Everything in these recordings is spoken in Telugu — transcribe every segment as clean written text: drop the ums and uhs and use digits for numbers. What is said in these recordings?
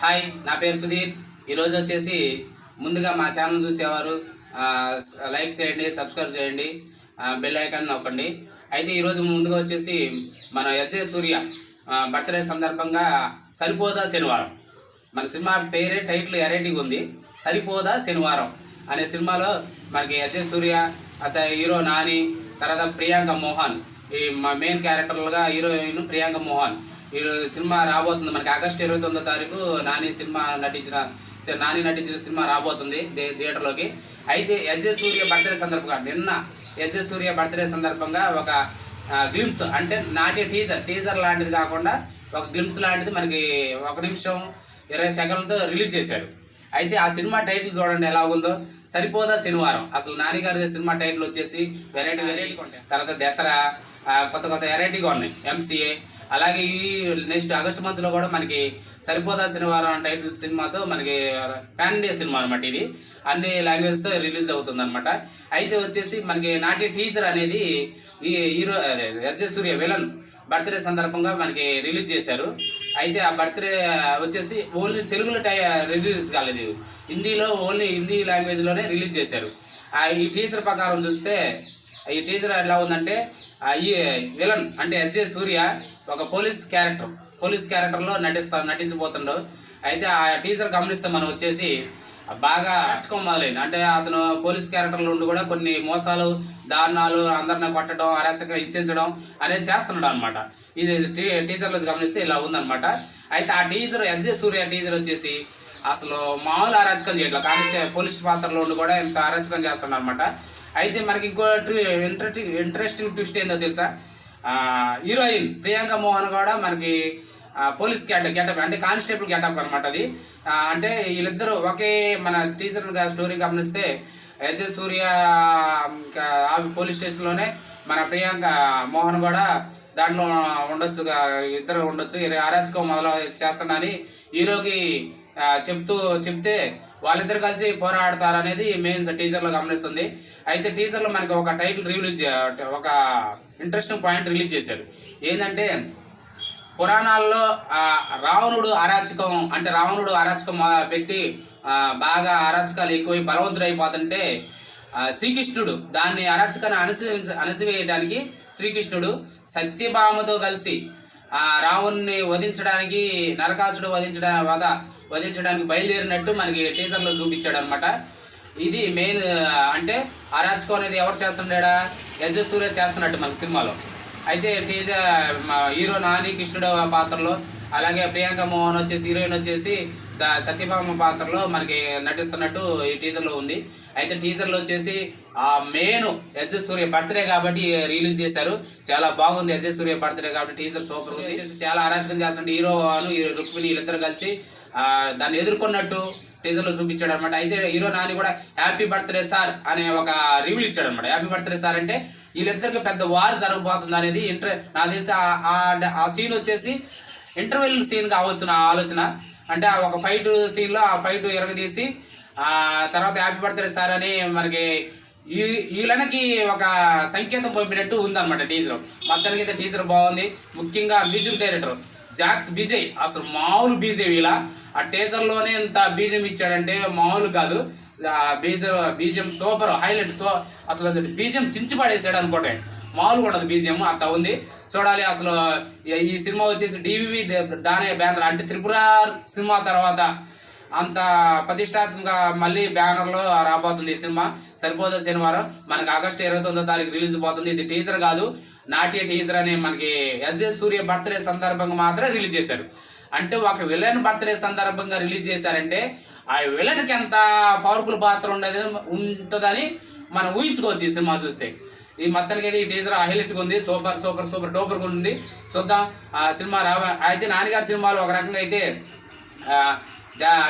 హాయ్, నా పేరు సుధీర్. ఈరోజు వచ్చేసి ముందుగా మా ఛానల్ చూసేవారు లైక్ చేయండి, సబ్స్క్రైబ్ చేయండి, బెల్ ఐకాన్ నొక్కండి. అయితే ఈరోజు ముందుగా వచ్చేసి మన ఎస్ఏ సూర్య బర్త్డే సందర్భంగా సరిపోదా శనివారం, మన సినిమా పేరే టైటిల్ వెరైటీగా ఉంది. సరిపోదా శనివారం అనే సినిమాలో మనకి ఎస్ఏ సూర్య, హీరో నాని, తర్వాత ప్రియాంక మోహన్, ఈ మా మెయిన్ క్యారెక్టర్లుగా హీరోయిన్ ప్రియాంక మోహన్. ఈ సినిమా రాబోతుంది మనకి ఆగస్టు 29వ తారీఖు నాని నటించిన సినిమా రాబోతుంది థియేటర్లోకి. అయితే ఎస్ఏ సూర్య బర్త్డే సందర్భంగా నిన్న ఎస్ఏ సూర్య బర్త్డే సందర్భంగా ఒక గ్లిమ్స్, అంటే నాటి టీజర్ లాంటిది కాకుండా ఒక గ్లిమ్స్ లాంటిది మనకి 1 నిమిషం 20 సెకండ్లతో రిలీజ్ చేశారు. అయితే ఆ సినిమా టైటిల్ చూడండి ఎలా ఉందో, సరిపోదా శనివారం. అసలు నాని గారి సినిమా టైటిల్ వచ్చేసి వెరైటీ ఉంటాయి. తర్వాత దసరా కొత్త వెరైటీగా ఉన్నాయి, ఎంసీఏ. అలాగే ఈ నెక్స్ట్ ఆగస్టు మంత్లో కూడా మనకి సరిపోదా శనివారం టైటిల్ సినిమాతో మనకి పాన్ ఇండియా సినిమా అనమాట. ఇది అన్ని లాంగ్వేజ్తో రిలీజ్ అవుతుంది అనమాట. అయితే వచ్చేసి మనకి నాటి టీజర్ అనేది ఈ హీరో ఎస్ఏ సూర్య విలన్ బర్త్డే సందర్భంగా మనకి రిలీజ్ చేశారు. అయితే ఆ బర్త్డే వచ్చేసి ఓన్లీ తెలుగులో రిలీజ్ కాలేదు, హిందీలో ఓన్లీ హిందీ లాంగ్వేజ్లోనే రిలీజ్ చేశారు. ఈ టీజర్ ప్రకారం చూస్తే ఈ టీజర్ ఎలా ఉందంటే, ఈ విలన్ అంటే ఎస్ఏ సూర్య ఒక పోలీస్ క్యారెక్టర్లో నటించబోతుండో. అయితే ఆ టీజర్ గమనిస్తే మనం వచ్చేసి బాగా నచ్చుకోవడం మొదలైంది. అంటే అతను పోలీస్ క్యారెక్టర్లో ఉండి కూడా కొన్ని మోసాలు, దారుణాలు, అందరిని కొట్టడం, అరాచకంగా హింసించడం అనేది చేస్తున్నాడు అనమాట. ఇది టీజర్లో గమనిస్తే ఇలా ఉందన్నమాట. అయితే ఆ టీజర్ ఎస్ఏ సూర్య టీజర్ వచ్చేసి అసలు మామూలు అరాచకం చేయట్లేదు, పోలీస్ పాత్రలో ఉండి కూడా ఇంత అరాచకం చేస్తున్నాడు అనమాట. అయితే మనకి ఇంకో ఇంట్రెస్టింగ్ ట్విస్ట్ ఏందో తెలుసా, హీరోయిన్ ప్రియాంక మోహన్ కూడా మనకి పోలీస్ గెటప్, అంటే కానిస్టేబుల్ గెటప్ అనమాట. అది అంటే వీళ్ళిద్దరూ ఒకే మన టీచర్ స్టోరీ గమనిస్తే ఎస్ఏ సూర్య పోలీస్ స్టేషన్లోనే మన ప్రియాంక మోహన్ కూడా దాంట్లో ఉండొచ్చు, ఇద్దరు ఉండొచ్చు. అరాచకం మొదలు చేస్తానని హీరోకి చెప్తే వాళ్ళిద్దరు కలిసి పోరాడతారనేది మెయిన్ టీజర్లో గమనిస్తుంది. అయితే టీజర్లో మనకి ఒక టైటిల్ ఒక ఇంట్రెస్టింగ్ పాయింట్ రిలీజ్ చేశారు. ఏంటంటే, పురాణాల్లో రావణుడు అరాచకం పెట్టి బాగా అరాచకాలు ఎక్కువై బలవంతుడు అయిపోతుంటే శ్రీకృష్ణుడు దాన్ని అరాచకాన్ని అణచివేయడానికి శ్రీకృష్ణుడు సత్యభామతో కలిసి రావణుని వధించడానికి, నరకాసుడు వధించడానికి బయలుదేరినట్టు మనకి టీజర్లో చూపించాడు అనమాట. ఇది మెయిన్, అంటే అరాచకం అనేది ఎవరు చేస్తుండేడా, ఎస్ఏ సూర్య చేస్తున్నట్టు మన సినిమాలో. అయితే హీరో నాని కృష్ణుడు పాత్రలో, అలాగే ప్రియాంక మోహన్ వచ్చేసి హీరోయిన్ వచ్చేసి సత్యభామ పాత్రలో మనకి నటిస్తున్నట్టు ఈ టీజర్లో ఉంది. అయితే టీజర్లో వచ్చేసి మెయిన్ ఎస్ఏ సూర్య బర్త్డే కాబట్టి రిలీజ్ చేశారు. చాలా బాగుంది, ఎస్ఏ సూర్య బర్త్డే కాబట్టి టీజర్ సూపర్ ఉంది. చాలా అరాచకం చేస్తుంటే హీరో రుక్మిణి వీళ్ళిద్దరు కలిసి దాన్ని ఎదుర్కొన్నట్టు టీజర్లో చూపించాడు అనమాట. అయితే హీరో నాని కూడా హ్యాపీ బర్త్డే సార్ అనే ఒక రివ్యూ ఇచ్చాడు అనమాట. హ్యాపీ బర్త్డే సార్ అంటే వీళ్ళిద్దరికి పెద్ద వార్ జరగబోతుంది అనేది నాకు తెలిసి ఆ సీన్ వచ్చేసి ఇంటర్వెల్ సీన్ కావచ్చు నా ఆలోచన. అంటే ఒక ఫైట్ సీన్లో ఆ ఫైట్ ఎరగదీసి తర్వాత హ్యాపీ బర్త్డే సార్ అని మనకి వీళ్ళకి ఒక సంకేతం పంపినట్టు ఉందన్నమాట టీజర్. మొత్తానికి అయితే టీజర్ బాగుంది. ముఖ్యంగా మ్యూజిక్ డైరెక్టర్ జాక్స్ విజయ్ అసలు మామూలు బీజే వీళ్ళ ఆ టీజర్లోనే ఎంత బీజం ఇచ్చాడంటే మామూలు కాదు. BGM super highlight. అసలు బీజియం చించి పడేసాడు అనుకోండి, మామూలుగా ఉండదు బీజియం, అట్లా ఉంది. చూడాలి. అసలు ఈ సినిమా వచ్చేసి డివివి దానే బ్యానర్, అంటే త్రిపుర సినిమా తర్వాత అంత ప్రతిష్టాత్మకంగా మళ్ళీ బ్యానర్లో రాబోతుంది ఈ సినిమా. సరిపోదా శనివారం మనకి ఆగస్టు 29వ తారీఖు రిలీజ్ పోతుంది. ఇది టీజర్ కాదు, నాట్య టీజర్ అని మనకి ఎస్ఏ సూర్య బర్త్డే సందర్భంగా మాత్రమే రిలీజ్ చేశారు. అంటే ఒక విలన్ బర్త్డే సందర్భంగా రిలీజ్ చేశారంటే ఆ విలన్కి ఎంత పవర్ఫుల్ పాత్ర ఉంటుందని మనం ఊహించుకోవచ్చు ఈ సినిమా చూస్తే. ఈ మొత్తానికి అయితే ఈ టీజర్ హైలైట్గా ఉంది, సూపర్ డూపర్గా ఉంది. చూద్దాం ఆ సినిమా అయితే నాన్నగారి సినిమాలో ఒక రకంగా అయితే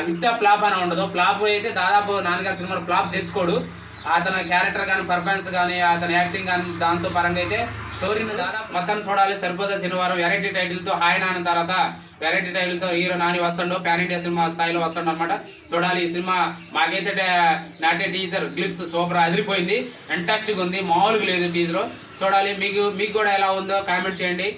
హిట్ ఫ్లాప్ అని ఉండదు. ఫ్లాప్ అయితే దాదాపు నాన్నగారి సినిమాలో ఫ్లాప్ తెచ్చుకోడు. అతని క్యారెక్టర్ కానీ, పర్ఫార్మెన్స్ కానీ, అతని యాక్టింగ్ కానీ దాంతో పరంగా అయితే స్టోరీని దాదాపు మొత్తం చూడాలి. సరిపోదా శనివారం వెరైటీ టైటిల్తో హాయ్ నాన్న తర్వాత వెరైటీ టైటిల్తో హీరో నాని వస్తాడు, పాన్ ఇండియా సినిమా స్థాయిలో వస్తాడు అనమాట. చూడాలి ఈ సినిమా. మాకైతే నాటే టీజర్ గ్లిప్స్ సూపర్ అదిరిపోయింది, ఫెంటాస్టిక్ ఉంది, మామూలుగా లేదు టీజర్. చూడాలి. మీకు కూడా ఎలా ఉందో కామెంట్ చేయండి.